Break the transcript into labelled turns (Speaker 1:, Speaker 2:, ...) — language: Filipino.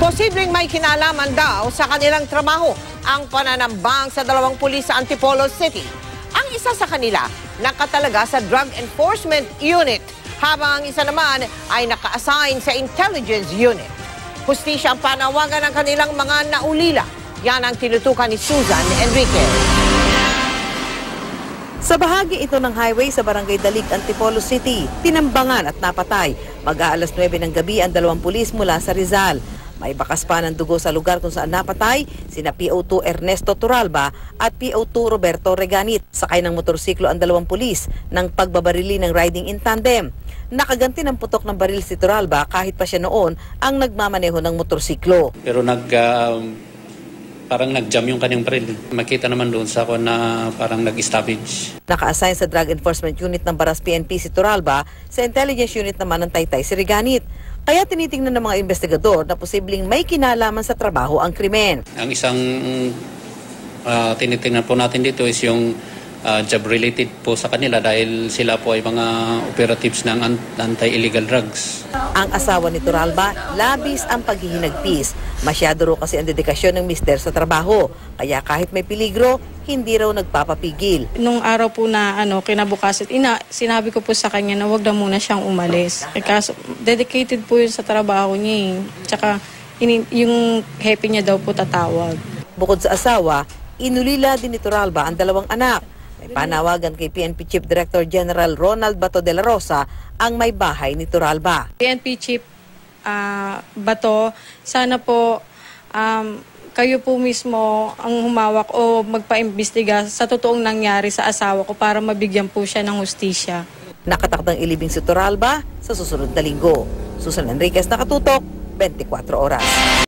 Speaker 1: Posibleng may kinalaman daw sa kanilang trabaho ang pananambang sa dalawang pulis sa Antipolo City. Ang isa sa kanila nakatalaga sa Drug Enforcement Unit, habang ang isa naman ay naka-assign sa Intelligence Unit. Hustisya ang panawagan ng kanilang mga naulila. Yan ang tinutukan ni Susan Enriquez.
Speaker 2: Sa bahagi ito ng highway sa Barangay Dalig, Antipolo City, tinambangan at napatay mag-aalas 9 ng gabi ang dalawang pulis mula sa Rizal. May bakas pa ng dugo sa lugar kung saan napatay sina PO2 Ernesto Turalba at PO2 Roberto Reganit. Sakay ng motorsiklo ang dalawang pulis ng pagbabarili ng riding in tandem. Nakaganti ng putok ng baril si Turalba kahit pa siya noon ang nagmamaneho ng motorsiklo.
Speaker 3: Pero parang nag-jam yung kanyang baril. Makita naman doon sa ako na parang nag-stoppage.
Speaker 2: Naka-assign sa Drug Enforcement Unit ng Baras PNP si Turalba, sa Intelligence Unit naman ng Taytay si Reganit. Kaya tinitingnan ng mga investigador na posibleng may kinalaman sa trabaho ang krimen.
Speaker 3: Ang isang tinitingnan po natin dito is yung job-related po sa kanila dahil sila po ay mga operatives ng anti-illegal drugs.
Speaker 2: Ang asawa ni Turalba, labis ang paghihinagpis. Masyado raw kasi ang dedikasyon ng mister sa trabaho. Kaya kahit may peligro, hindi raw nagpapapigil.
Speaker 4: Nung araw po na kinabukasan, sinabi ko po sa kanya na wag na muna siyang umalis. Kasi dedicated po yun sa trabaho niya. Tsaka yung happy niya daw po tatawag.
Speaker 2: Bukod sa asawa, inulila din ni Turalba ang dalawang anak. May panawagan kay PNP Chief Director General Ronald Bato de la Rosa ang may bahay ni Turalba.
Speaker 4: PNP Chief Bato, sana po kayo po mismo ang humawak o magpaimbestiga sa totoong nangyari sa asawa ko para mabigyan po siya ng hustisya.
Speaker 2: Nakatakdang ilibing si Turalba sa susunod na linggo. Susan Enriquez, Nakatutok, 24 Oras.